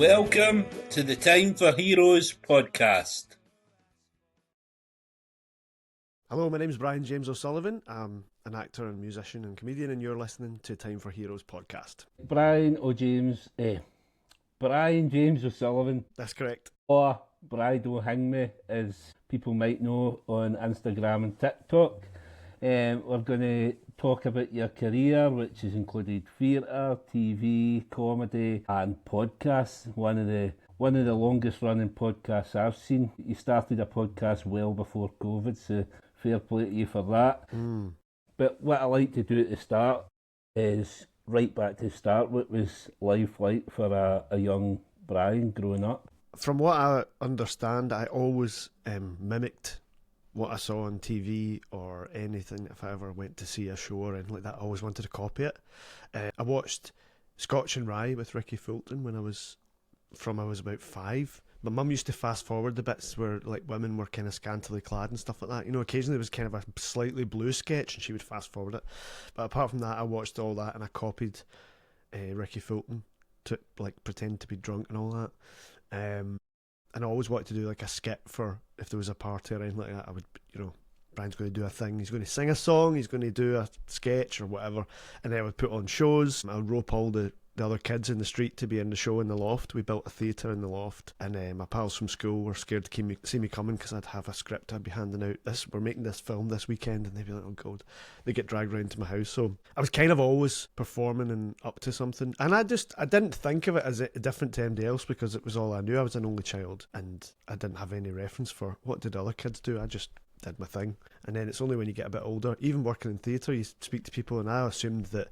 Welcome to the Time for Heroes podcast. Hello, my name is Brian James O'Sullivan. I'm an actor and musician and comedian, and you're listening to Time for Heroes podcast. Brian James O'Sullivan, That's correct. or Brido Hingwy, as people might know on Instagram and TikTok. We're going to talk about your career, which has included theatre, TV, comedy, and podcasts. One of the longest running podcasts I've seen. You started a podcast well before COVID, so fair play to you for that. But what I like to do at the start is right back to the start. What was life like for a young Brian growing up? From what I understand, I always mimicked what I saw on TV or anything. If I ever went to see a show or anything like that, I always wanted to copy it. I watched Scotch and Rye with Ricky Fulton when I was about 5. My mum used to fast forward the bits where like women were kind of scantily clad and stuff like that. You know, occasionally there was kind of a slightly blue sketch and she would fast forward it. But apart from that, I watched all that and I copied Ricky Fulton to like pretend to be drunk and all that. And I always wanted to do like a skit for if there was a party or anything like that. I would, Brian's going to do a thing. He's going to sing a song. He's going to do a sketch or whatever. And then I would put on shows. I would rope all the other kids in the street to be in the show in the loft. We built a theatre in the loft. And my pals from school were scared to see me coming because I'd have a script I'd be handing out. We're making this film this weekend. And they'd be like, oh God. They get dragged round to my house. So I was kind of always performing and up to something. And I didn't think of it as different to anybody else because it was all I knew. I was an only child and I didn't have any reference for what did other kids do. I just did my thing. And then it's only when you get a bit older, even working in theatre, you speak to people and I assumed that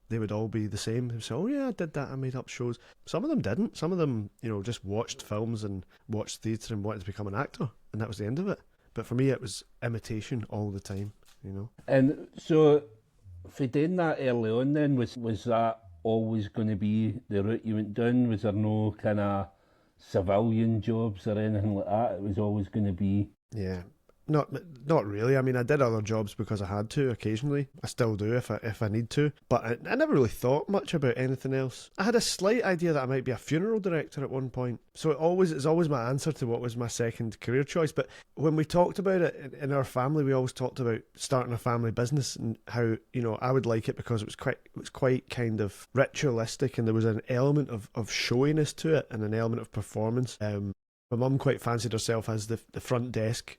they would all be the same. They say, oh yeah, I did that, I made up shows. Some of them didn't. Some of them, just watched films and watched theatre and wanted to become an actor. And that was the end of it. But for me, it was imitation all the time, And so, for doing that early on then, was that always going to be the route you went down? Was there no kind of civilian jobs or anything like that? It was always going to be... Yeah. Not really. I mean, I did other jobs because I had to occasionally. I still do if I need to. But I never really thought much about anything else. I had a slight idea that I might be a funeral director at one point. So it's always my answer to what was my second career choice. But when we talked about it in our family, we always talked about starting a family business and how, I would like it because it was quite kind of ritualistic and there was an element of showiness to it and an element of performance. My mum quite fancied herself as the front desk,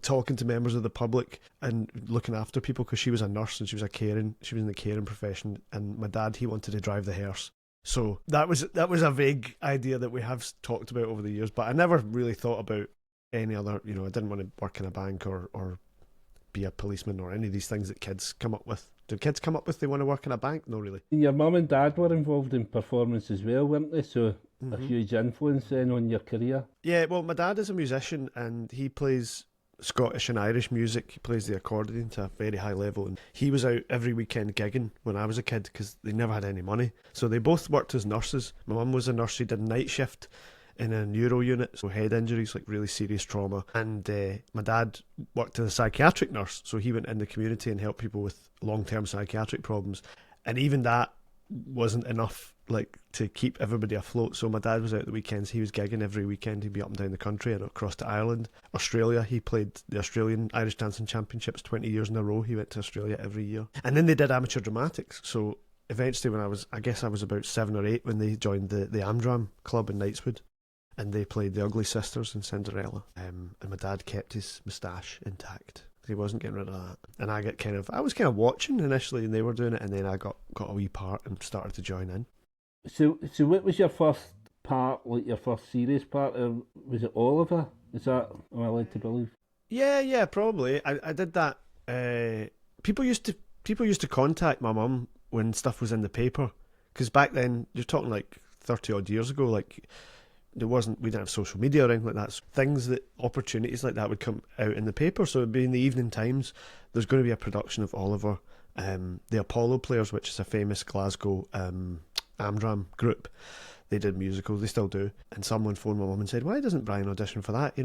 talking to members of the public and looking after people because she was a nurse and she was in the caring profession. And my dad, he wanted to drive the hearse. So that was a vague idea that we have talked about over the years, but I never really thought about any other, I didn't want to work in a bank or be a policeman or any of these things that kids come up with. Do kids come up with they want to work in a bank? No, really. Your mum and dad were involved in performance as well, weren't they? So a huge influence then on your career. Yeah, well, my dad is a musician and he plays Scottish and Irish music. He plays the accordion to a very high level, and he was out every weekend gigging when I was a kid because they never had any money. So they both worked as nurses. My mum was a nurse. She did night shift in a neuro unit, so head injuries, like really serious trauma. And my dad worked as a psychiatric nurse, so he went in the community and helped people with long-term psychiatric problems. And even that wasn't enough to keep everybody afloat. So my dad was out the weekends. He was gigging every weekend. He'd be up and down the country and across to Ireland, Australia. He played the Australian Irish Dancing Championships 20 years in a row. He went to Australia every year. And then they did amateur dramatics. So eventually when I was about 7 or 8 when they joined the Amdram club in Knightswood. And they played the Ugly Sisters in Cinderella. And my dad kept his moustache intact. He wasn't getting rid of that. And I was kind of watching initially and they were doing it, and then I got a wee part and started to join in. So what was your first part, like your first serious part? Or was it Oliver? Is that, am I allowed to believe? Yeah, probably. I did that. People used to contact my mum when stuff was in the paper. Because back then, you're talking like 30 odd years ago, we didn't have social media or anything like that. So opportunities like that would come out in the paper. So it'd be in the evening times, there's going to be a production of Oliver, the Apollo Players, which is a famous Glasgow Amdram group. They did musicals, they still do. And someone phoned my mum and said, why doesn't Brian audition for that? He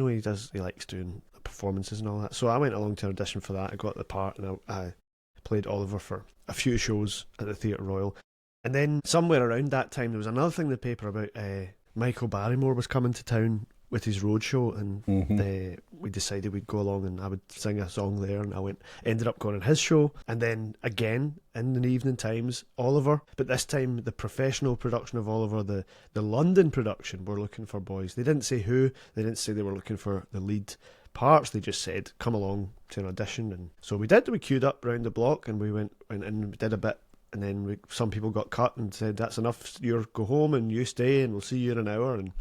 likes doing performances and all that. So I went along to audition for that. I got the part and I played Oliver for a few shows at the Theatre Royal. And then somewhere around that time, there was another thing in the paper about Michael Barrymore was coming to town with his roadshow, and we decided we'd go along and I would sing a song there, and ended up going on his show, and then again in the evening times Oliver, but this time the professional production of Oliver, the London production, were looking for boys. They didn't say who, they didn't say they were looking for the lead parts, they just said come along to an audition. And so we queued up round the block, and we went and we did a bit, and then some people got cut and said that's enough, you go home and you stay and we'll see you in an hour. And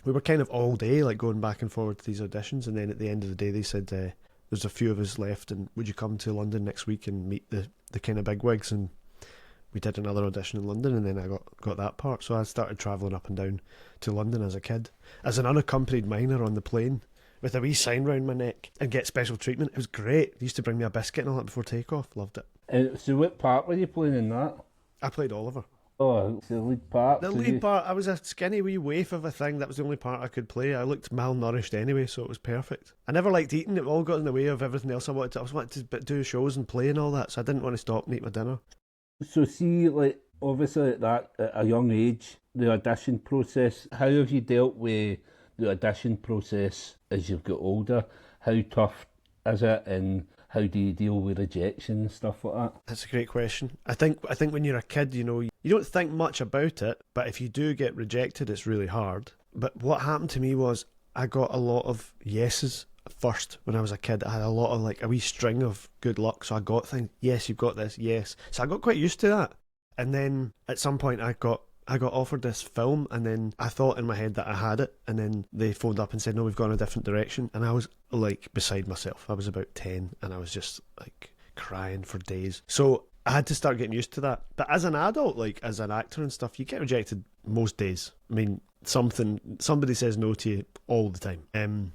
we were kind of all day like going back and forward to these auditions, and then at the end of the day they said there's a few of us left, and would you come to London next week and meet the kind of bigwigs. And we did another audition in London, and then I got that part. So I started travelling up and down to London as a kid as an unaccompanied minor on the plane with a wee sign round my neck and get special treatment. It was great. They used to bring me a biscuit and all that before takeoff. Loved it. So what part were you playing in that? I played Oliver. Oh, it's the lead part. The lead part, I was a skinny wee waif of a thing. That was the only part I could play. I looked malnourished anyway, so it was perfect. I never liked eating. It all got in the way of everything else I wanted to. I wanted to do shows and play and all that, so I didn't want to stop and eat my dinner. So see, like, obviously at a young age, the audition process, how have you dealt with the audition process as you've got older? How tough is it, and how do you deal with rejection and stuff like that? That's a great question. I think when you're a kid, you don't think much about it, but if you do get rejected, it's really hard. But what happened to me was I got a lot of yeses first when I was a kid. I had a lot of like a wee string of good luck, so I got things, yes, you've got this, yes. So I got quite used to that. And then at some point I got offered this film, and then I thought in my head that I had it, and then they phoned up and said, no, we've gone a different direction. And I was like beside myself. I was about 10 and I was just like crying for days. So I had to start getting used to that. But as an adult, like as an actor and stuff, you get rejected most days. I mean, somebody says no to you all the time. And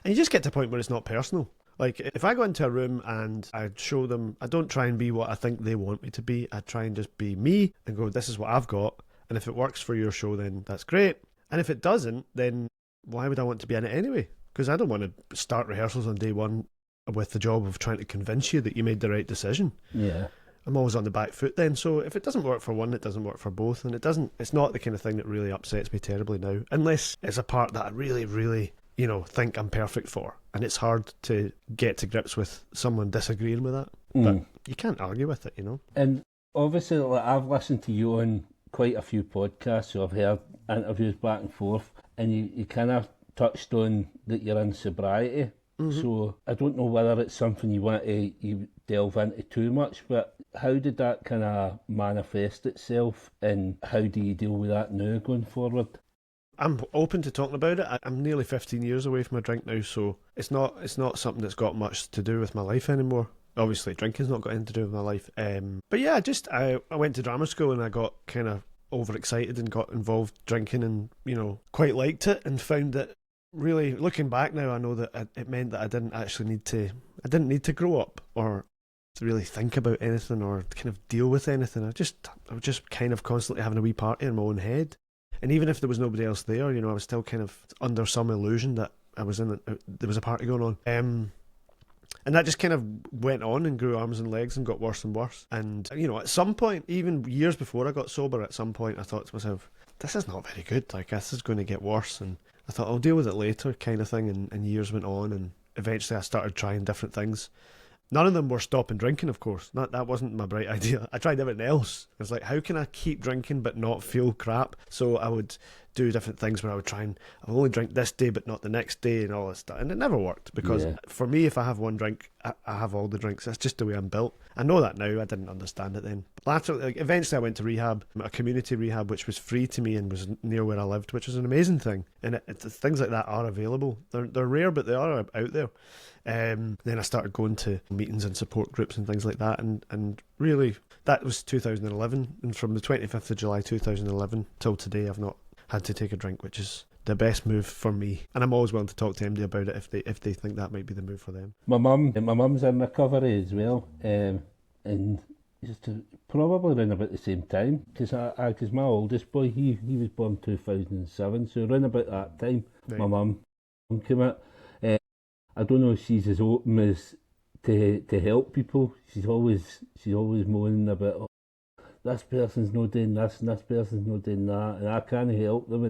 you just get to a point where it's not personal. Like, if I go into a room and I show them, I don't try and be what I think they want me to be. I try and just be me and go, this is what I've got. And if it works for your show, then that's great. And if it doesn't, then why would I want to be in it anyway? Because I don't want to start rehearsals on day one with the job of trying to convince you that you made the right decision. Yeah. I'm always on the back foot then. So if it doesn't work for one, it doesn't work for both. And it's not the kind of thing that really upsets me terribly now. Unless it's a part that I really, really, think I'm perfect for. And it's hard to get to grips with someone disagreeing with that. But you can't argue with it, And obviously, like, I've listened to you on quite a few podcasts, so I've heard interviews back and forth, and you kind of touched on that you're in sobriety. Mm-hmm. So I don't know whether it's something you want to delve into too much, but how did that kind of manifest itself, and how do you deal with that now going forward? I'm open to talking about it. I'm nearly 15 years away from a drink now, so it's not something that's got much to do with my life anymore. Obviously, drinking's not got anything to do with my life. But yeah, I went to drama school and I got kind of overexcited and got involved drinking, and quite liked it, and found that really, looking back now, I know that it meant that I didn't need to grow up or to really think about anything or kind of deal with anything. I was just kind of constantly having a wee party in my own head. And even if there was nobody else there, I was still kind of under some illusion that there was a party going on. And that just kind of went on and grew arms and legs and got worse and worse. And, at some point, even years before I got sober, at some point I thought to myself, this is not very good. Like, this is going to get worse. And I thought, I'll deal with it later kind of thing. And years went on, and eventually I started trying different things. None of them were stopping drinking, of course. That wasn't my bright idea. I tried everything else. It was like, how can I keep drinking but not feel crap? So I would do different things where I would try and I'll only drink this day but not the next day and all this stuff. And it never worked, because for me, if I have one drink, I have all the drinks. That's just the way I'm built. I know that now. I didn't understand it then. Eventually I went to rehab, a community rehab, which was free to me and was near where I lived, which was an amazing thing. And things like that are available. They're rare, but they are out there. Then I started going to meetings and support groups and things like that, and really that was 2011, and from the 25th of July 2011 till today I've not had to take a drink, which is the best move for me. And I'm always willing to talk to MD about it if they think that might be the move for them. My mum's in recovery as well, and just probably around about the same time, because my oldest boy, he was born 2007, so around about that time, right. My mum came out. I don't know if she's as open as to help people. She's always moaning about this person's not doing this and this person's not doing that, and I can't help them.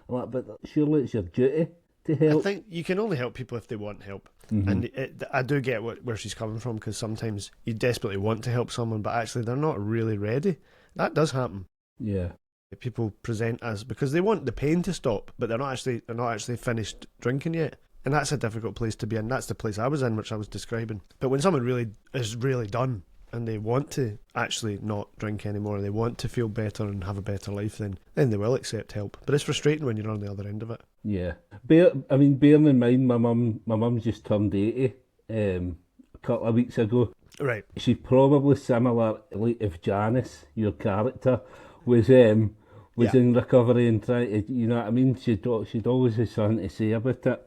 I'm like, but surely it's your duty to help. I think you can only help people if they want help. Mm-hmm. And I do get where she's coming from, because sometimes you desperately want to help someone, but actually they're not really ready. That does happen. Yeah. People present as because they want the pain to stop, but they're not actually finished drinking yet. And that's a difficult place to be in. That's the place I was in, which I was describing. But when someone really is really done and they want to actually not drink anymore and they want to feel better and have a better life, then they will accept help. But it's frustrating when you're on the other end of it. Yeah. Bearing in mind my mum just turned 80 a couple of weeks ago. Right. She's probably similar, like if Janice, your character, was in recovery and trying to, you know what I mean? She'd always have something to say about it.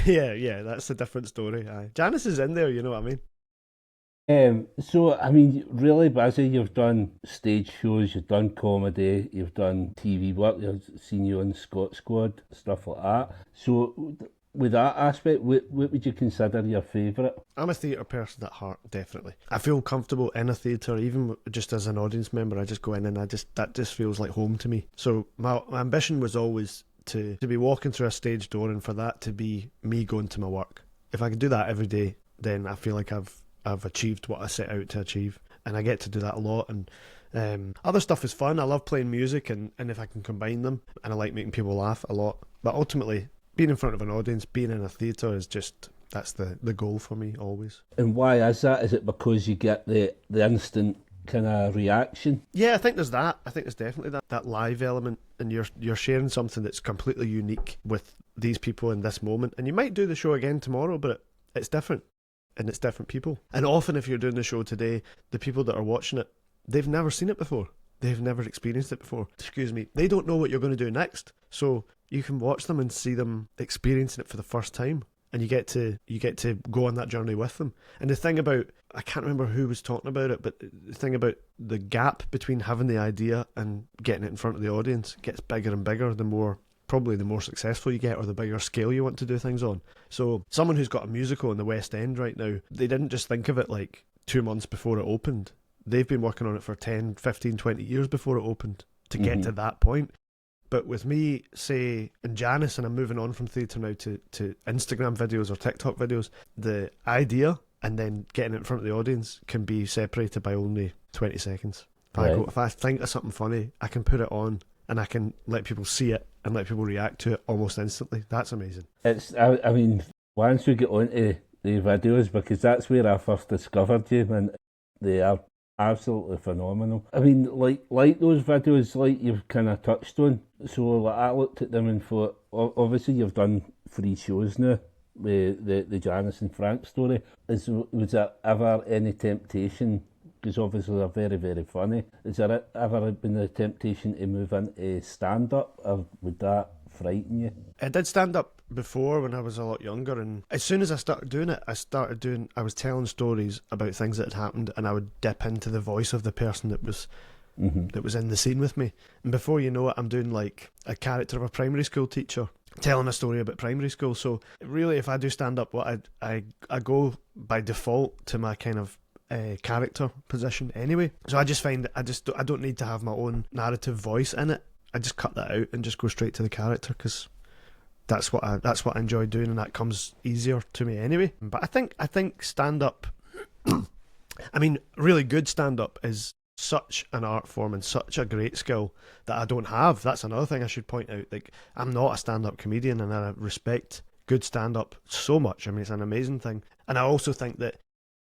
Yeah, that's a different story. Aye. Janice is in there, you know what I mean? So, I mean, really busy. You've done stage shows, you've done comedy, you've done TV work, I've seen you on Scott Squad, stuff like that. So, with that aspect, what would you consider your favourite? I'm a theatre person at heart, definitely. I feel comfortable in a theatre, even just as an audience member. I just go in and that just feels like home to me. So, my ambition was always to be walking through a stage door and for that to be me going to my work. If I could do that every day, then I feel like I've achieved what I set out to achieve, and I get to do that a lot. And other stuff is fun. I love playing music, and if I can combine them, and I like making people laugh a lot. But ultimately, being in front of an audience, being in a theatre is just, that's the goal for me always. And why is that? Is it because you get the instant kind of reaction? Yeah, I think there's that. I think there's definitely that live element, and you're sharing something that's completely unique with these people in this moment. And you might do the show again tomorrow, but it's different. And it's different people. And often if you're doing the show today, the people that are watching it, they've never seen it before. They've never experienced it before. Excuse me. They don't know what you're going to do next. So you can watch them and see them experiencing it for the first time. And you get to go on that journey with them. And the thing about, I can't remember who was talking about it, but the thing about the gap between having the idea and getting it in front of the audience gets bigger and bigger the more successful you get, or the bigger scale you want to do things on. So someone who's got a musical in the West End right now, they didn't just think of it like 2 months before it opened. They've been working on it for 10, 15, 20 years before it opened to get to that point. But with me, say, and Janice, and I'm moving on from theatre now to Instagram videos or TikTok videos, the idea and then getting it in front of the audience can be separated by only 20 seconds. If I think of something funny, I can put it on and I can let people see it and let people react to it almost instantly. That's amazing. I mean, once we get onto the videos, because that's where I first discovered you, and they are absolutely phenomenal. I mean, like those videos, like you've kind of touched on. So like, I looked at them and thought, obviously you've done 3 shows now with the Janice and Frank story. Was there ever any temptation? Because obviously they're very, very funny. Has there ever been a temptation to move into stand-up, or would that frighten you? I did stand-up before when I was a lot younger, and as soon as I started doing it, I was telling stories about things that had happened, and I would dip into the voice of the person that was in the scene with me. And before you know it, I'm doing like a character of a primary school teacher, telling a story about primary school. So really, if I do stand-up, what I go by default to my kind of character position anyway. So I just find that I don't need to have my own narrative voice in it. I just cut that out and just go straight to the character, because that's what I enjoy doing, and that comes easier to me anyway. But I think stand up I mean, really good stand up is such an art form and such a great skill that I don't have. That's another thing I should point out. Like, I'm not a stand up comedian, and I respect good stand up so much. I mean, it's an amazing thing. And I also think that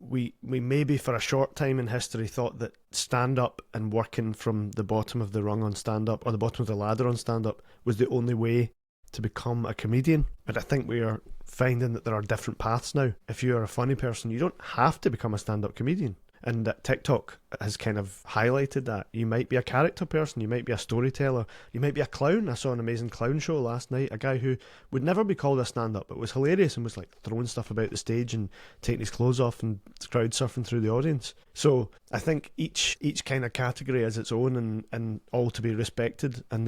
we maybe for a short time in history thought that stand-up and working from the bottom of the rung on stand-up, or the bottom of the ladder on stand-up, was the only way to become a comedian. But I think we are finding that there are different paths now. If you're a funny person, you don't have to become a stand-up comedian. And that TikTok has kind of highlighted that. You might be a character person, you might be a storyteller, you might be a clown. I saw an amazing clown show last night, a guy who would never be called a stand-up, but was hilarious and was like throwing stuff about the stage and taking his clothes off and crowd surfing through the audience. So I think each kind of category has its own, and all to be respected, and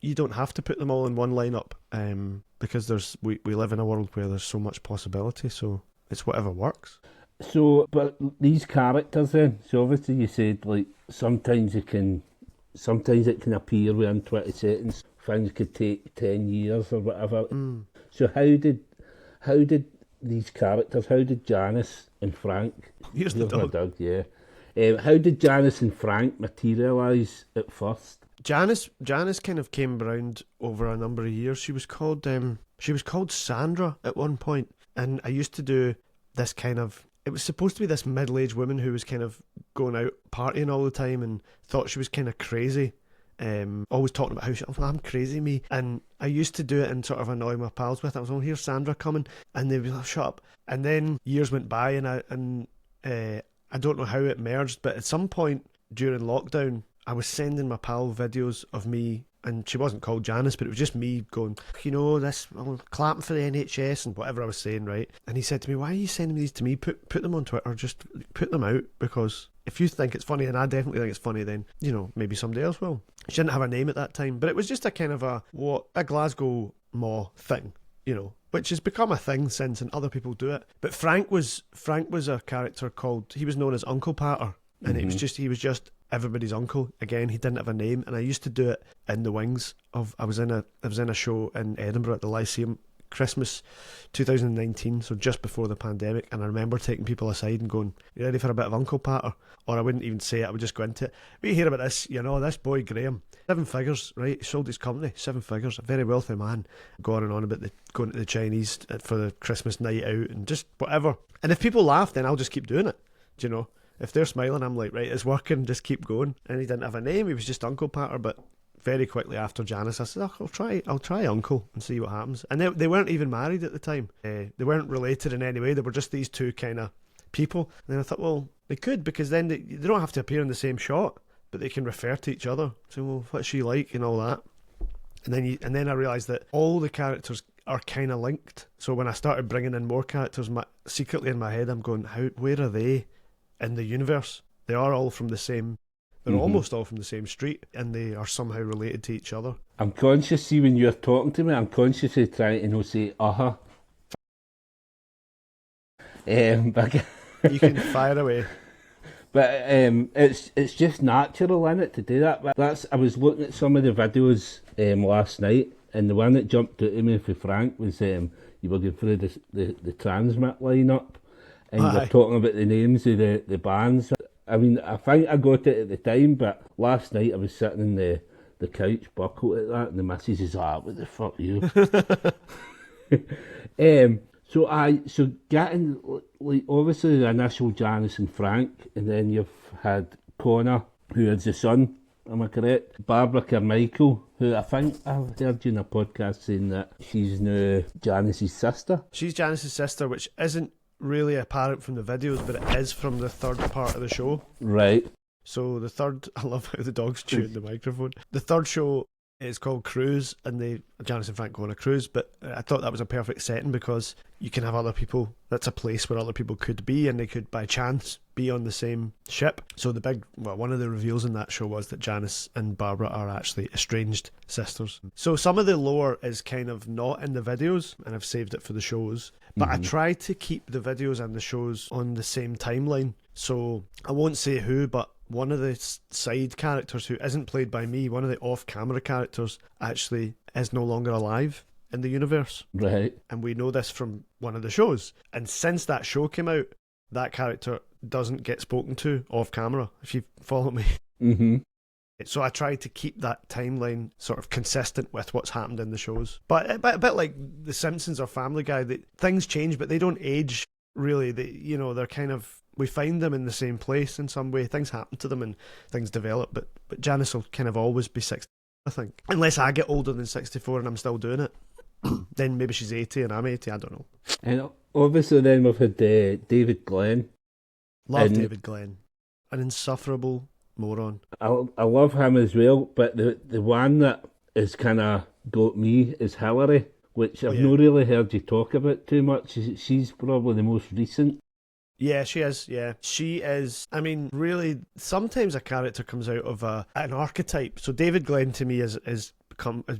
you don't have to put them all in one lineup, because we live in a world where there's so much possibility, so it's whatever works. So, but these characters then, so obviously you said like sometimes it can appear within 20 seconds. Things could take 10 years or whatever. So how did these characters, how did Janice and Frank, Here's the my dog. dog, yeah. How did Janice and Frank materialise at first? Janice kind of came around over a number of years. She was called Sandra at one point, and I used to do this kind of. It was supposed to be this middle-aged woman who was kind of going out partying all the time and thought she was kind of crazy. Always talking about how I'm crazy, me. And I used to do it and sort of annoy my pals with it. I was like, here's Sandra coming, and they'd be like, shut up. And then years went by, and I don't know how it merged, but at some point during lockdown, I was sending my pal videos of me, and she wasn't called Janice, but it was just me going, this, I'm clapping for the NHS and whatever I was saying, right? And he said to me, why are you sending these to me? Put them on Twitter, just put them out, because if you think it's funny, and I definitely think it's funny, then, maybe somebody else will. She didn't have a name at that time, but it was just a kind of a Glasgow Maw thing, which has become a thing since, and other people do it. But Frank was a character called, he was known as Uncle Patter, and he was just everybody's uncle. Again, he didn't have a name, and I used to do it in the wings of. I was in a show in Edinburgh at the Lyceum, Christmas 2019, so just before the pandemic, and I remember taking people aside and going, "You ready for a bit of Uncle Patter?" Or I wouldn't even say it; I would just go into it. We hear about this, this boy Graham, 7 figures, right? He sold his company, 7 figures, a very wealthy man, going on about going to the Chinese for the Christmas night out and just whatever. And if people laugh, then I'll just keep doing it. Do you know? If they're smiling, I'm like, right, it's working, just keep going. And he didn't have a name, he was just Uncle Patter, but very quickly after Janice, I said, I'll try Uncle and see what happens. And they weren't even married at the time. They weren't related in any way, they were just these two kind of people. And then I thought, well, they could, because then they don't have to appear in the same shot, but they can refer to each other. So, well, what's she like and all that. And then I realised that all the characters are kind of linked. So when I started bringing in more characters, secretly in my head, I'm going, where are they in the universe? They are all from the same. They're almost all from the same street, and they are somehow related to each other. I'm conscious, see, when you're talking to me, I'm consciously trying to say, but You can fire away. But it's just natural, innit, to do that. But I was looking at some of the videos last night, and the one that jumped out to me for Frank was you were going through the Transmit lineup, and you were talking about the names of the bands. I mean, I think I got it at the time, but last night I was sitting in the couch buckled at that, and the missus is what the fuck you? So getting, like, obviously the initial Janice and Frank, and then you've had Connor, who is the son, am I correct? Barbara Carmichael, who I think I've heard you in a podcast saying that she's now Janice's sister. She's Janice's sister, which isn't really apparent from the videos, but it is from the third part of the show. Right. So the third, I love how the dog's chewing the microphone. The third show is called Cruise, and Janice and Frank go on a cruise, but I thought that was a perfect setting because you can have other people, that's a place where other people could be, and they could by chance be on the same ship. So one of the reveals in that show was that Janice and Barbara are actually estranged sisters. So some of the lore is kind of not in the videos, and I've saved it for the shows, but I try to keep the videos and the shows on the same timeline. So I won't say who, but one of the side characters who isn't played by me, one of the off-camera characters, actually is no longer alive in the universe. Right. And we know this from one of the shows. And since that show came out, that character doesn't get spoken to off-camera, if you follow me. Mm-hmm. So I tried to keep that timeline sort of consistent with what's happened in the shows. But a bit like The Simpsons or Family Guy, things change, but they don't age, really. They're kind of... We find them in the same place in some way. Things happen to them and things develop, but Janice will kind of always be 60, I think. Unless I get older than 64 and I'm still doing it. Then maybe she's 80 and I'm 80, I don't know. And obviously then we've had David Glen. David Glen. An insufferable moron. I love him as well, but the one that has kind of got me is Hilary, which I've not really heard you talk about too much. She's probably the most recent. Yeah, she is. Yeah, she is. I mean, really, sometimes a character comes out of an archetype. So David Glen to me has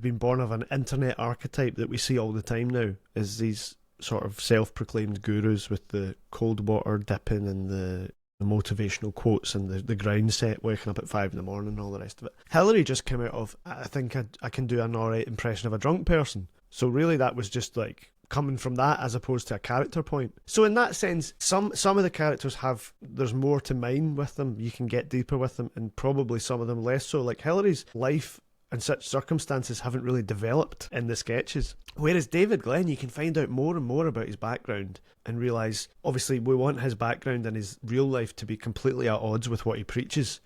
been born of an internet archetype that we see all the time now. Is these sort of self-proclaimed gurus with the cold water dipping and the motivational quotes and the ground set, waking up at 5 in the morning and all the rest of it. Hilary just came out of, I think I can do an alright impression of a drunk person. So really that was just like coming from that as opposed to a character point. So in that sense, some of the characters there's more to mine with them. You can get deeper with them, and probably some of them less so. Like Hilary's life and such circumstances haven't really developed in the sketches. Whereas David Glen, you can find out more and more about his background and realise, obviously, we want his background and his real life to be completely at odds with what he preaches,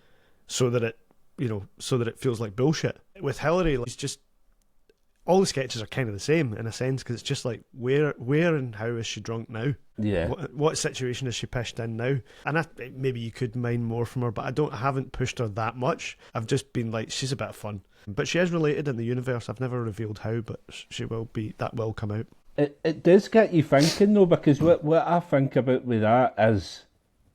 so that it feels like bullshit. With Hilary, it's just, all the sketches are kind of the same in a sense, because it's just like, where and how is she drunk now? Yeah. What situation is she pished in now? And maybe you could mine more from her, but I haven't pushed her that much. I've just been like, she's a bit of fun. But she is related in the universe. I've never revealed how, but she will be. That will come out. It does get you thinking though, because what I think about with that is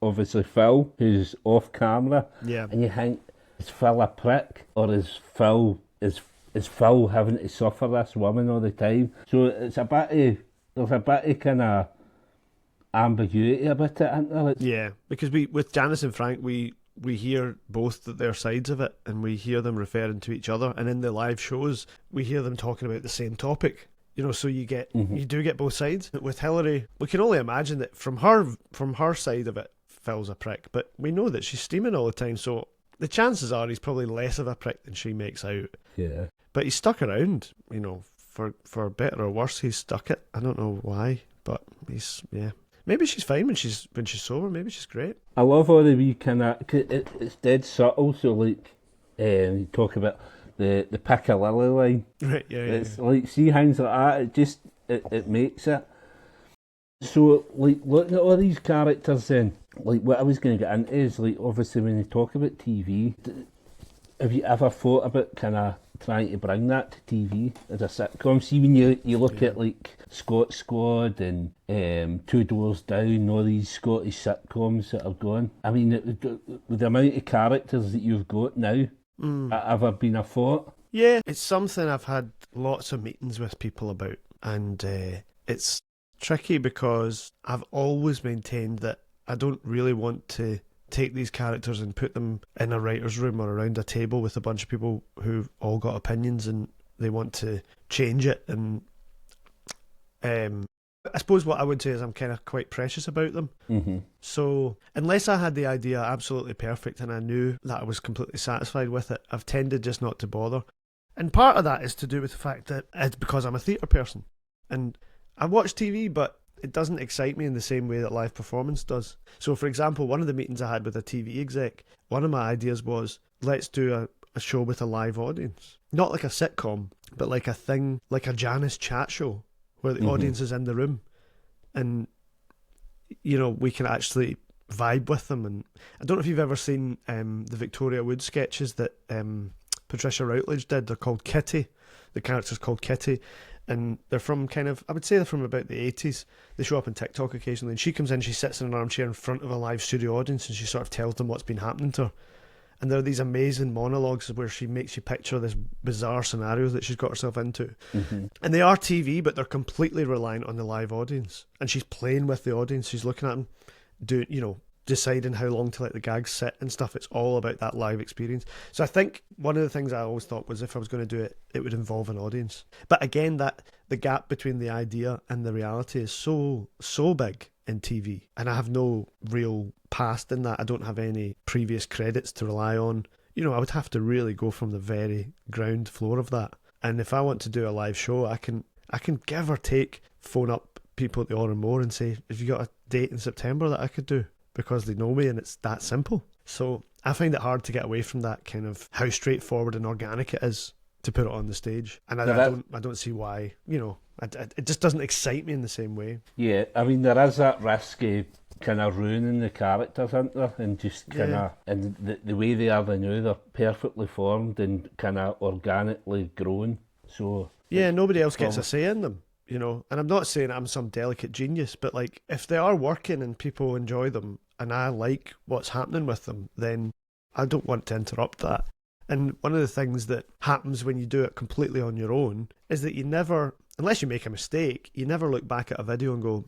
obviously Phil, who's off camera. Yeah. And you think, is Phil a prick, or is Phil having to suffer this woman all the time? So there's a bit of kind of ambiguity about it, isn't there? Yeah, because with Janice and Frank, we hear both their sides of it, and we hear them referring to each other, and in the live shows we hear them talking about the same topic. So you do get both sides. With Hilary, we can only imagine that from her side of it, Phil's a prick, but we know that she's steaming all the time, so the chances are he's probably less of a prick than she makes out. Yeah. But he's stuck around, for better or worse, he's stuck it. I don't know why, but maybe she's fine when she's sober. Maybe she's great. I love all the wee kind of, it's dead subtle. So like, you talk about the Piccalilli line. Right. Yeah. It's like, see things like that. It just it makes it. So like, looking at all these characters, then like what I was going to get into is like, obviously when you talk about TV, have you ever thought about kind of trying to bring that to TV as a sitcom? See, when you look at like Scott Squad and Two Doors Down, all these Scottish sitcoms that are going. I mean, with the amount of characters that you've got now, ever been a thought? Yeah, it's something I've had lots of meetings with people about, and it's tricky because I've always maintained that I don't really want to take these characters and put them in a writer's room or around a table with a bunch of people who've all got opinions and they want to change it. And I suppose what I would say is I'm kind of quite precious about them. Mm-hmm. So unless I had the idea absolutely perfect and I knew that I was completely satisfied with it, I've tended just not to bother. And part of that is to do with the fact that it's because I'm a theatre person and I watch TV, but it doesn't excite me in the same way that live performance does. So, for example, one of the meetings I had with a TV exec, one of my ideas was, let's do a show with a live audience. Not like a sitcom, but like a thing, like a Janice chat show, where the audience is in the room. And, we can actually vibe with them. And I don't know if you've ever seen the Victoria Wood sketches that Patricia Routledge did. They're called Kitty. The character's called Kitty. And they're from I would say they're from about the 80s. They show up on TikTok occasionally, and she comes in, she sits in an armchair in front of a live studio audience, and she sort of tells them what's been happening to her. And there are these amazing monologues where she makes you picture this bizarre scenario that she's got herself into. Mm-hmm. And they are TV, but they're completely reliant on the live audience. And she's playing with the audience, she's looking at them, deciding how long to let the gags sit and stuff. It's all about that live experience. So I think one of the things I always thought was if I was going to do it, it would involve an audience. But again, that the gap between the idea and the reality is so big in TV. And I have no real past in that. I don't have any previous credits to rely on. I would have to really go from the very ground floor of that. And if I want to do a live show, I can give or take phone up people at the Or and More and say, have you got a date in September that I could do? Because they know me and it's that simple. So I find it hard to get away from that kind of how straightforward and organic it is to put it on the stage. And I don't see why, it just doesn't excite me in the same way. Yeah, I mean, there is that risk of kind of ruining the characters, isn't there? And just kind of, and the way they are now, they're perfectly formed and kind of organically grown. So yeah, nobody else gets a say in them. And I'm not saying I'm some delicate genius, but like if they are working and people enjoy them and I like what's happening with them, then I don't want to interrupt that. And one of the things that happens when you do it completely on your own is that you never unless you make a mistake, you never look back at a video and go,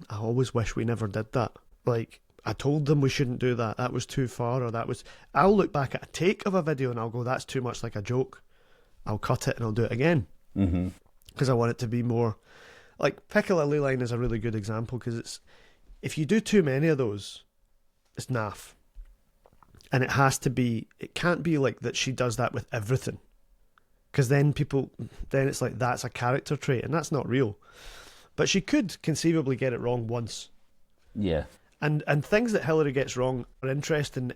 I always wish we never did that. Like, I told them we shouldn't do that. That was too far, or that was... I'll look back at a take of a video and I'll go, that's too much like a joke. I'll cut it and I'll do it again. Because I want it to be more... Like, Piccadilly Line is a really good example, because it's... If you do too many of those, it's naff. And it has to be... It can't be like that she does that with everything. Because then it's like, that's a character trait, and that's not real. But she could conceivably get it wrong once. Yeah. And things that Hilary gets wrong are interesting.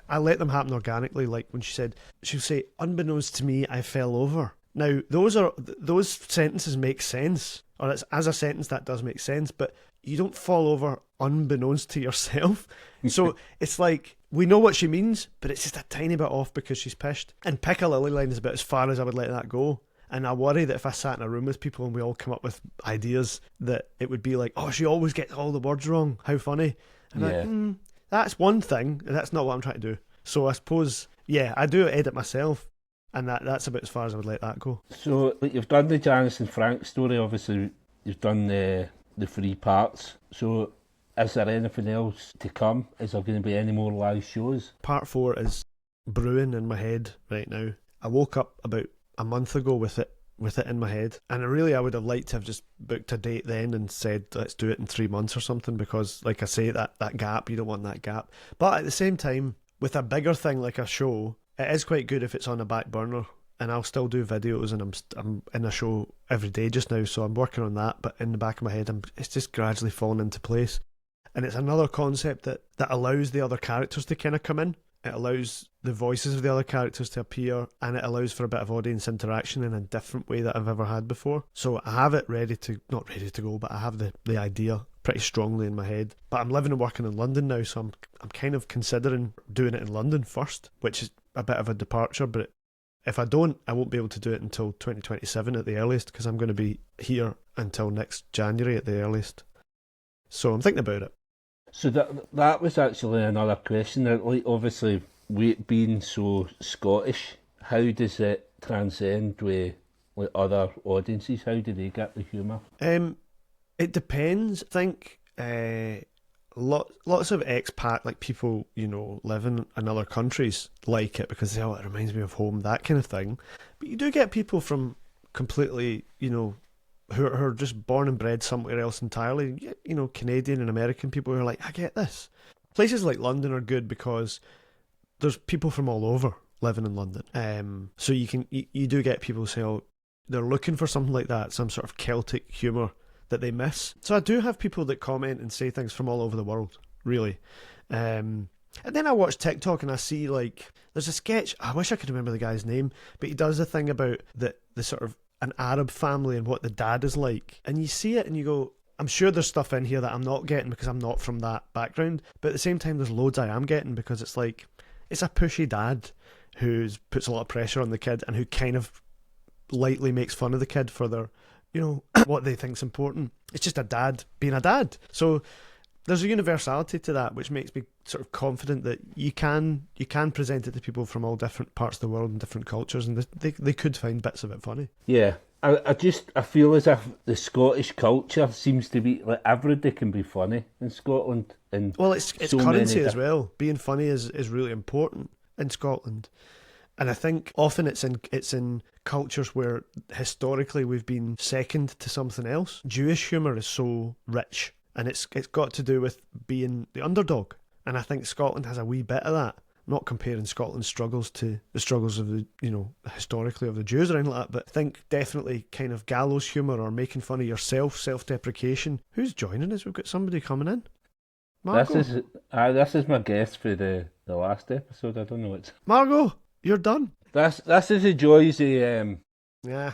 I let them happen organically, like when she'll say, unbeknownst to me, I fell over. Now, those sentences make sense. Or as a sentence, that does make sense, but you don't fall over unbeknownst to yourself. So it's like, we know what she means, but it's just a tiny bit off because she's pissed. And Piccadilly Line is about as far as I would let that go. And I worry that if I sat in a room with people and we all come up with ideas, that it would be like, oh, she always gets all the words wrong. How funny. And like, that's one thing, and that's not what I'm trying to do. So I suppose, yeah, I do edit myself, and that's about as far as I would let that go. So you've done the Janice and Frank story, obviously you've done the 3 parts. So is there anything else to come? Is there going to be any more live shows? Part 4 is brewing in my head right now. I woke up about a month ago with it in my head, and I would have liked to have just booked a date then and said, let's do it in 3 months or something, because like I say, that gap, you don't want that gap. But at the same time, with a bigger thing like a show, it is quite good if it's on a back burner, and I'll still do videos, and I'm in a show every day just now, so I'm working on that. But in the back of my head, it's just gradually falling into place. And it's another concept that allows the other characters to kind of come in. It allows the voices of the other characters to appear, and it allows for a bit of audience interaction in a different way that I've ever had before. So I have it not ready to go, but I have the idea pretty strongly in my head. But I'm living and working in London now, so I'm kind of considering doing it in London first, which is a bit of a departure, but if I don't, I won't be able to do it until 2027 at the earliest, because I'm going to be here until next January at the earliest. So I'm thinking about it. So that was actually another question. Like, obviously, being so Scottish, how does it transcend with other audiences? How do they get the humour? It depends. I think lots of expat, like people, living in other countries, like it because they say, oh, it reminds me of home, that kind of thing. But you do get people from completely, who are just born and bred somewhere else entirely, Canadian and American people who are like, I get this. Places like London are good because there's people from all over living in London. So you do get people say, oh, they're looking for something like that, some sort of Celtic humour that they miss. So I do have people that comment and say things from all over the world, really. And then I watch TikTok and I see, like, there's a sketch, I wish I could remember the guy's name, but he does a thing about the sort of an Arab family and what the dad is like. And you see it and you go, I'm sure there's stuff in here that I'm not getting because I'm not from that background. But at the same time, there's loads I am getting, because it's like, it's a pushy dad who puts a lot of pressure on the kid and who kind of lightly makes fun of the kid for their, what they think's important. It's just a dad being a dad. So there's a universality to that, which makes me sort of confident that you can present it to people from all different parts of the world and different cultures, and they could find bits of it funny. Yeah, I feel as if the Scottish culture seems to be like everybody can be funny in Scotland. And well, it's so currency as well. Being funny is really important in Scotland, and I think often it's in cultures where historically we've been second to something else. Jewish humour is so rich. And it's got to do with being the underdog. And I think Scotland has a wee bit of that. I'm not comparing Scotland's struggles to the struggles of the, historically of the Jews or anything like that, but I think definitely kind of gallows humour or making fun of yourself, self-deprecation. Who's joining us? We've got somebody coming in. Margot? This is my guest for the last episode. I don't know what's... Margot, you're done. This is the joys of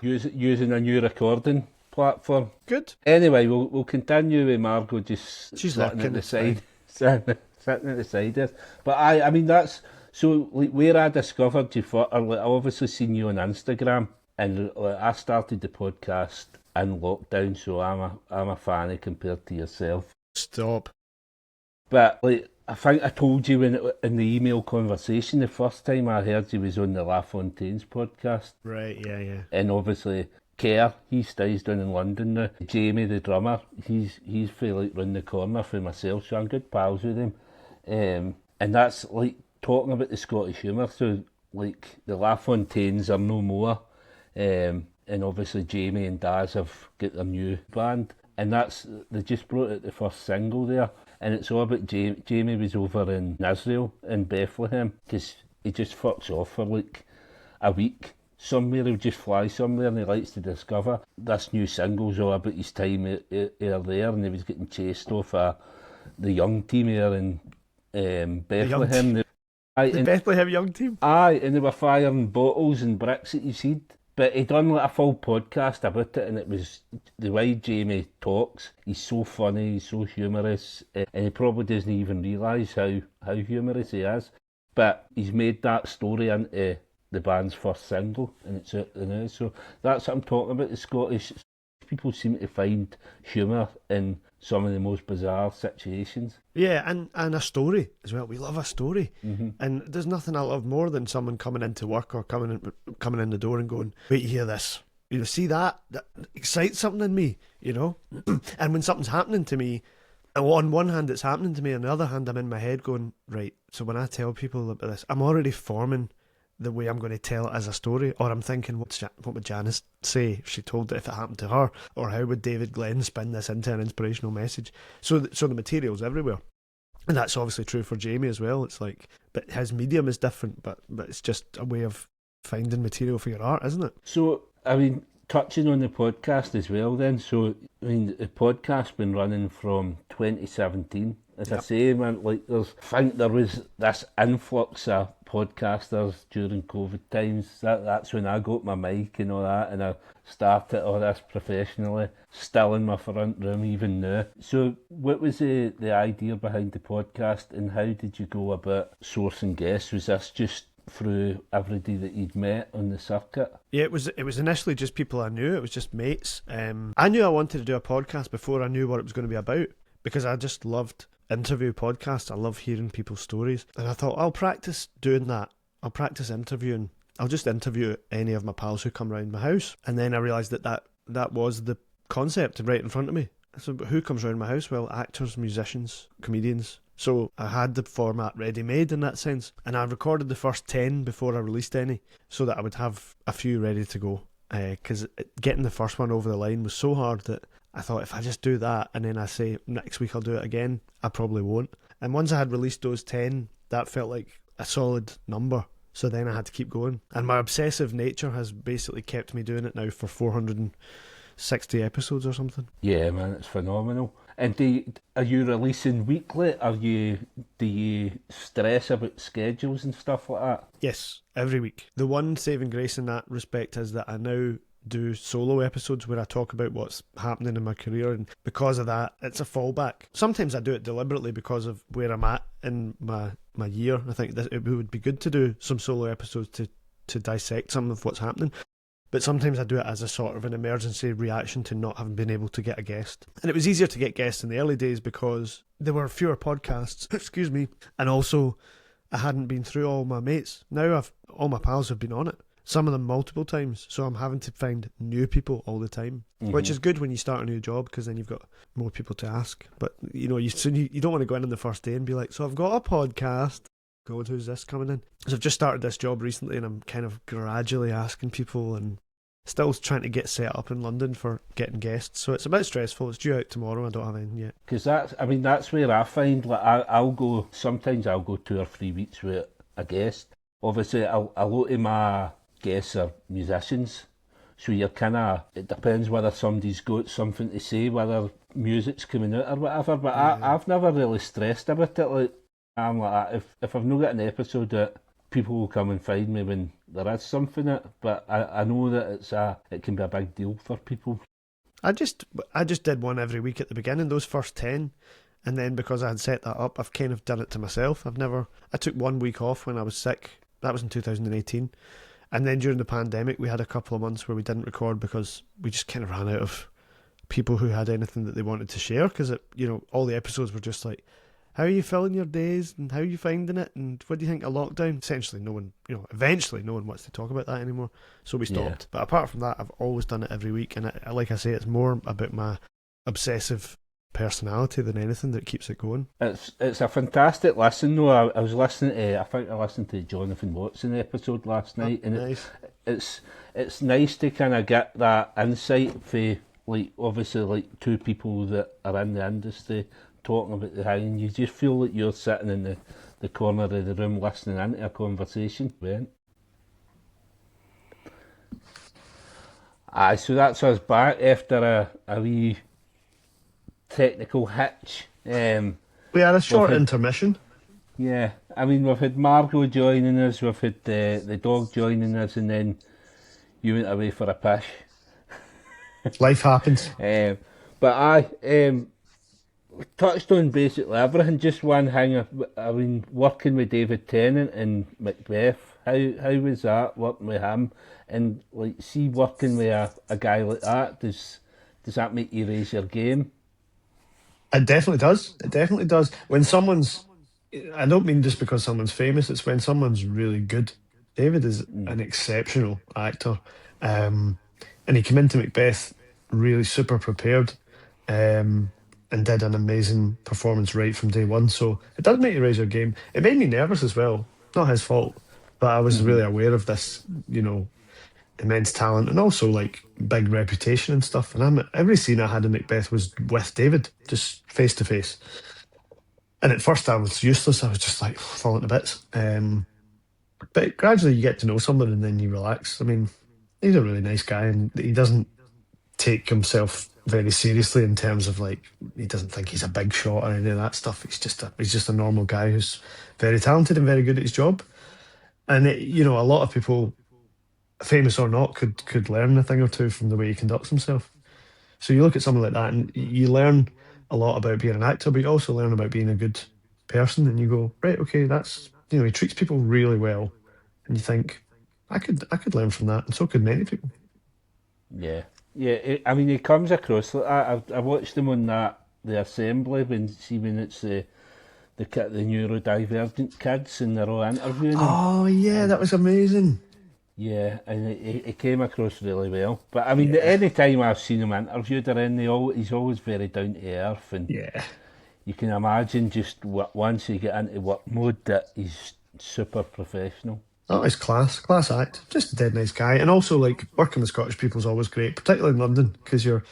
using a new recording platform. Good. Anyway, we'll continue with Margot just she's sitting at the side, sitting at the side there. But I mean that's so like, where I discovered you for. I obviously seen you on Instagram, and I started the podcast in lockdown, so I'm a fan compared to yourself. Stop. But like I think I told you in the email conversation the first time I heard you was on the La Fontaine's podcast. Right. Yeah. And obviously Kerr, he stays down in London now. Jamie, the drummer, he's fairly like round the corner for myself, so I'm good pals with him. And that's like talking about the Scottish humour. So like the LaFontaines are no more, and obviously Jamie and Daz have got their new band, and they just brought out the first single there, and it's all about Jamie was over in Israel in Bethlehem because he just fucks off for like a week somewhere. He'll just fly somewhere and he likes to discover. This new single's all about his time there, and he was getting chased off the young team here in Bethlehem. The Bethlehem young team? Aye, and they were firing bottles and bricks at his head. But he done like a full podcast about it, and it was the way Jamie talks. He's so funny, he's so humorous, and he probably doesn't even realise how humorous he is. But he's made that story into the band's first single, and it's out now. So that's what I'm talking about. The Scottish people seem to find humour in some of the most bizarre situations. Yeah, and a story as well. We love a story. Mm-hmm. And there's nothing I love more than someone coming into work or coming in the door and going, wait, you hear this? You see that excites something in me, you know? And when something's happening to me, on one hand it's happening to me, on the other hand I'm in my head going, right, so when I tell people about this, I'm already forming the way I'm going to tell it as a story, or I'm thinking, what would Janice say if she told it, if it happened to her, or how would David Glen spin this into an inspirational message? So the material's everywhere, and that's obviously true for Jamie as well. It's like, but his medium is different, but it's just a way of finding material for your art, isn't it? So I mean, touching on the podcast as well, then. So I mean, the podcast's been running from 2017. As I say, man, like I think there was this influx of podcasters during COVID times. That's when I got my mic and all that, and I started all this professionally, still in my front room even now. So what was the idea behind the podcast, and how did you go about sourcing guests? Was this just through everybody that you'd met on the circuit? Yeah, it was initially just people I knew. It was just mates. I knew I wanted to do a podcast before I knew what it was going to be about, because I just loved interview podcasts. I love hearing people's stories, and I thought I'll practice doing that. I'll practice interviewing. I'll just interview any of my pals who come round my house. And then I realised that was the concept right in front of me. So who comes round my house? Well, actors, musicians, comedians. So I had the format ready made in that sense, and I recorded the first 10 before I released any, so that I would have a few ready to go, because getting the first one over the line was so hard that I thought, if I just do that and then I say next week I'll do it again, I probably won't. And once I had released those 10, that felt like a solid number. So then I had to keep going. And my obsessive nature has basically kept me doing it now for 460 episodes or something. Yeah, man, it's phenomenal. And are you releasing weekly? Do you stress about schedules and stuff like that? Yes, every week. The one saving grace in that respect is that I now do solo episodes where I talk about what's happening in my career, and because of that it's a fallback. Sometimes I do it deliberately because of where I'm at in my year. I think that it would be good to do some solo episodes to dissect some of what's happening, but sometimes I do it as a sort of an emergency reaction to not having been able to get a guest. And it was easier to get guests in the early days because there were fewer podcasts excuse me, and also I hadn't been through all my mates. Now all my pals have been on it, some of them multiple times, so I'm having to find new people all the time, which is good when you start a new job, because then you've got more people to ask. But you know, you don't want to go in on the first day and be like, so I've got a podcast, God, who's this coming in? So I've just started this job recently, and I'm kind of gradually asking people, and still trying to get set up in London for getting guests. So it's a bit stressful. It's due out tomorrow. I don't have anything yet. Because that's where I find, like, I'll go 2 or 3 weeks with a guest. Obviously, a lot of my guests are musicians, so you're it depends whether somebody's got something to say, whether music's coming out or whatever, but I've never really stressed about it. Like, I'm like that. If I've not got an episode that people will come and find me when there is something in it, but I know that it can be a big deal for people. I just did one every week at the beginning, those first 10, and then because I had set that up, I've kind of done it to myself. I took 1 week off when I was sick. That was in 2018. And then during the pandemic, we had a couple of months where we didn't record because we just kind of ran out of people who had anything that they wanted to share, because all the episodes were just like how are you filling your days and how are you finding it and what do you think of lockdown? Essentially, no one, eventually no one wants to talk about that anymore, so we stopped. But apart from that, I've always done it every week, and like I say, it's more about my obsessive personality than anything that keeps it going. It's a fantastic listen though. I was listening to, I think I listened to the Jonathan Watson episode last night, and nice. It's nice to kind of get that insight for, like, obviously, like, two people that are in the industry talking about the thing, and you just feel like you're sitting in the corner of the room listening into a conversation. Aye, so that's us back after a wee technical hitch. We had a short intermission. Yeah, I mean, we've had Margot joining us, we've had the dog joining us, and then you went away for a pish. Life happens. But we touched on basically everything. Just one thing, I mean, working with David Tennant in Macbeth, how was that, working with him? And, like, see, working with a guy like that, does that make you raise your game? It definitely does. It definitely does. When someone's, I don't mean just because someone's famous, it's when someone's really good. David is an exceptional actor. And he came into Macbeth really super prepared, and did an amazing performance right from day one. So it does make you raise your game. It made me nervous as well. Not his fault, but I was really aware of this, immense talent and also like big reputation and stuff. And every scene I had in Macbeth was with David, just face to face. And at first I was useless. I was just like falling to bits. But gradually you get to know someone and then you relax. I mean, he's a really nice guy and he doesn't take himself very seriously in terms of, like, he doesn't think he's a big shot or any of that stuff. He's just a normal guy who's very talented and very good at his job. And a lot of people, famous or not, could learn a thing or two from the way he conducts himself. So you look at someone like that and you learn a lot about being an actor, but you also learn about being a good person, and you go, right, okay, that's, he treats people really well, and you think, I could learn from that, and so could many people. Yeah, I mean, he comes across. I watched him on the assembly when it's the neurodivergent kids and they're all interviewing him. Oh yeah, that was amazing. Yeah, and he came across really well. But I mean, any time I've seen him interviewed or anything, he's always very down to earth, and you can imagine just once you get into work mode that he's super professional. Oh, it's class act. Just a dead nice guy, and also, like, working with Scottish people is always great, particularly in London, because you're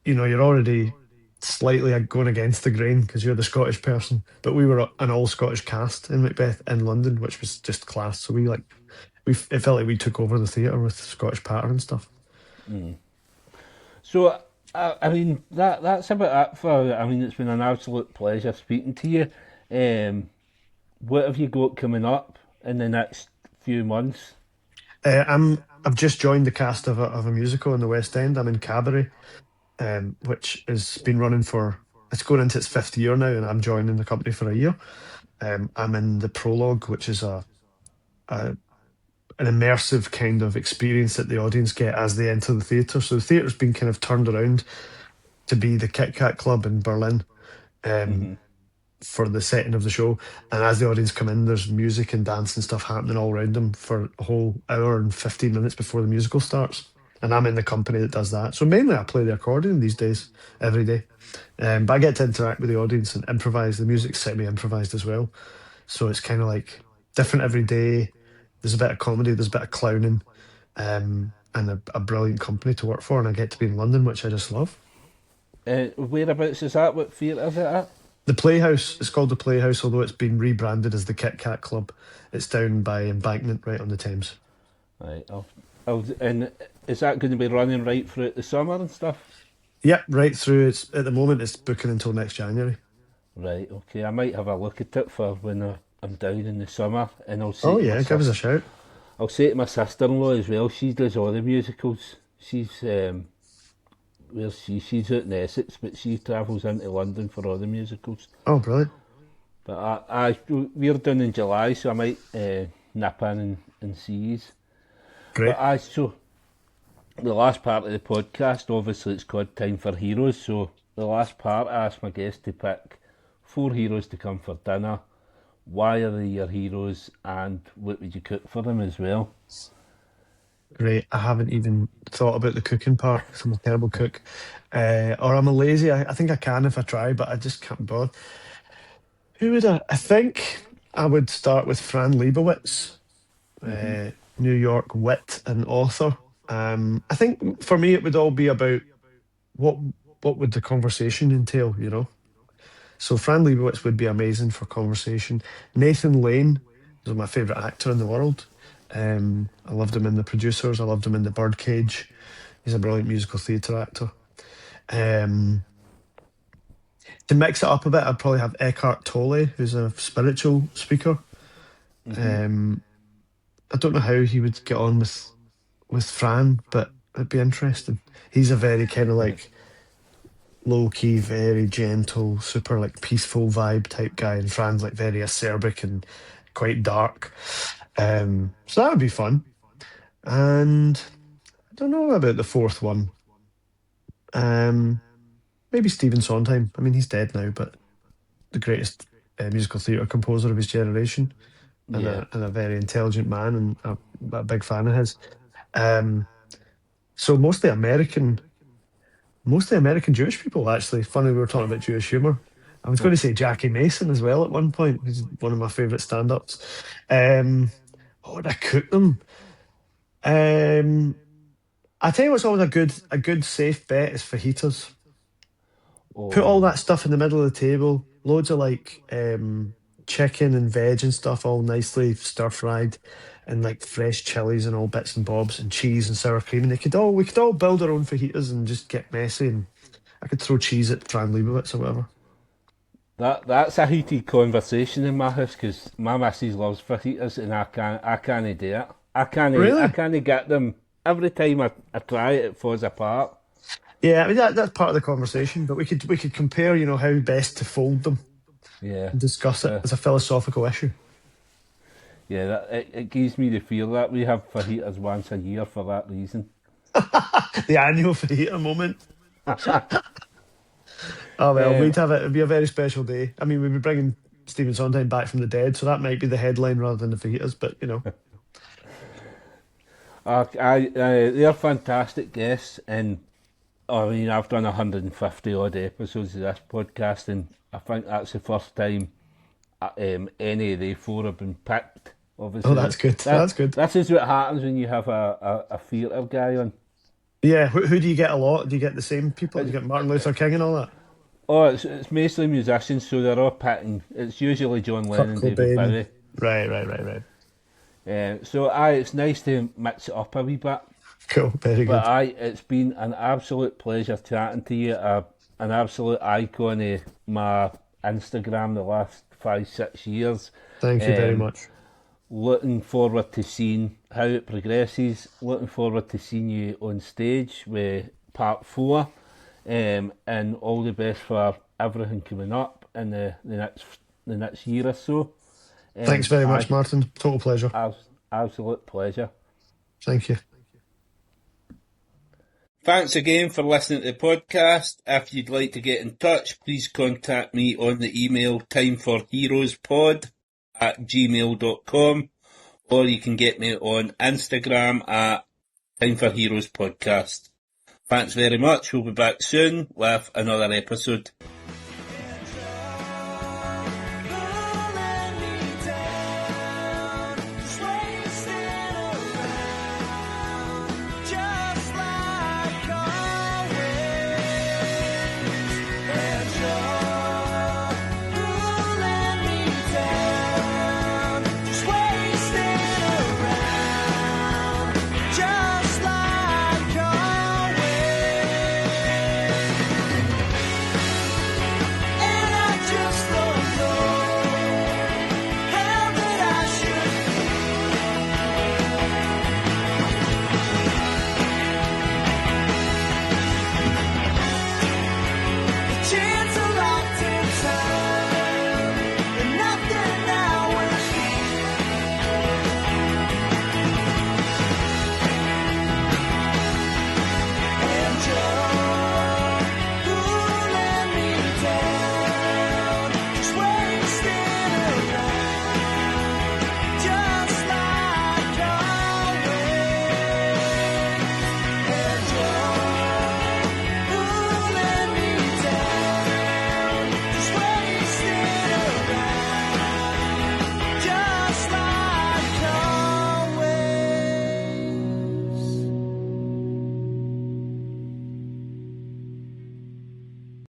already slightly going against the grain because you're the Scottish person. But we were an all Scottish cast in Macbeth in London, which was just class. So it felt like we took over the theatre with Scottish pattern and stuff. So, I mean, that's about it for. I mean, it's been an absolute pleasure speaking to you. What have you got coming up in the next few months? I've just joined the cast of a musical in the West End. I'm in Cabaret, which has been running it's going into its 5th year now, and I'm joining the company for a year. I'm in the prologue, which is an immersive kind of experience that the audience get as they enter the theatre. So the theatre's been kind of turned around to be the Kit Kat Club in Berlin. For the setting of the show, and as the audience come in, there's music and dance and stuff happening all around them for a whole hour and 15 minutes before the musical starts, and I'm in the company that does that. So mainly I play the accordion these days, every day, but I get to interact with the audience and improvise. The music's semi-improvised as well, so it's kind of like different every day. There's a bit of comedy, there's a bit of clowning, and a brilliant company to work for, and I get to be in London, which I just love. Whereabouts is that? What theatre is it at? The Playhouse. It's called the Playhouse, although it's been rebranded as the Kit Kat Club. It's down by Embankment, right on the Thames. Right. And is that going to be running right throughout the summer and stuff? Yep, right through. It's at the moment it's booking until next January. Right. Okay. I might have a look at it for when I'm down in the summer, and I'll say. Oh yeah, give us a shout. I'll say to my sister-in-law as well. She does all the musicals. She's she's out in Essex, but she travels into London for all the musicals. Oh, brilliant! But we're done in July, so I might nip in and see you. Great. But so the last part of the podcast, obviously, it's called Time for Heroes. So the last part, I asked my guest to pick 4 heroes to come for dinner. Why are they your heroes, and what would you cook for them as well? Great. I haven't even thought about the cooking part 'cause I'm a terrible cook. Or I'm a lazy. I think I can if I try, but I just can't bother. Who would I think I would start with Fran Lebowitz, New York wit and author. I think for me it would all be about what what would the conversation entail, you know? So Fran Lebowitz would be amazing for conversation. Nathan Lane is my favourite actor in the world. I loved him in The Producers. I loved him in The Birdcage. He's a brilliant musical theatre actor. Um, to mix it up a bit, I'd probably have Eckhart Tolle, who's a spiritual speaker. I don't know how he would get on with Fran, but it'd be interesting. He's a very kind of like low key, very gentle, super like peaceful vibe type guy, and Fran's like very acerbic and quite dark. So that would be fun. And I don't know about the fourth one. Maybe Stephen Sondheim. I mean, he's dead now, but the greatest musical theatre composer of his generation, and, Yeah. and a very intelligent man, and a big fan of his. So mostly American Jewish people, actually. Funny we were talking about Jewish humour. I was going to say Jackie Mason as well at one point. He's one of my favourite stand-ups. What would I cook them? I tell you what's always a good safe bet is fajitas. Put all that stuff in the middle of the table. Loads of like chicken and veg and stuff, all nicely stir fried, and like fresh chilies and all bits and bobs, and cheese and sour cream. And we could all build our own fajitas and just get messy. And I could throw cheese at Fran Lebowitz or whatever. That's a heated conversation in my house because my missus loves fajitas and I can't do it. I Really? can't get them. Every time I try it, it falls apart. Yeah, I mean that's part of the conversation. But we could compare, you know, how best to fold them Yeah, and discuss it as a philosophical issue. yeah. It gives me the feel that we have fajitas once a year for that reason. The annual fajita moment. Oh well, Um, we'd have it. It'd be a very special day. I mean, we'd be bringing Stephen Sondheim back from the dead, so that might be the headline rather than the fajitas. But you know, they're fantastic guests, and I mean, I've done 150 odd episodes of this podcast, and I think that's the first time any of the four have been picked. Obviously, oh, that's good. That's good. This is what happens when you have a theatre guy on. Yeah, who do you get a lot? Do you get the same people? Do you get Martin Luther King and all that? Oh, it's mostly musicians, so they're all picking. It's usually John Lennon, Kurt David Cobain. Bowie. Right. So it's nice to mix it up a wee bit. Cool, very good. But it's been an absolute pleasure chatting to you. An absolute icon of my Instagram the last 5-6 years. Thank you very much. Looking forward to seeing how it progresses. Looking forward to seeing you on stage with part 4. And all the best for everything coming up in the next year or so. Thanks very much, Martin. Total pleasure. Absolute pleasure. Thank you. Thanks again for listening to the podcast. If you'd like to get in touch, please contact me on the email timeforheroespod@gmail.com, or you can get me on Instagram at timeforheroespodcast. Thanks very much. We'll be back soon with another episode.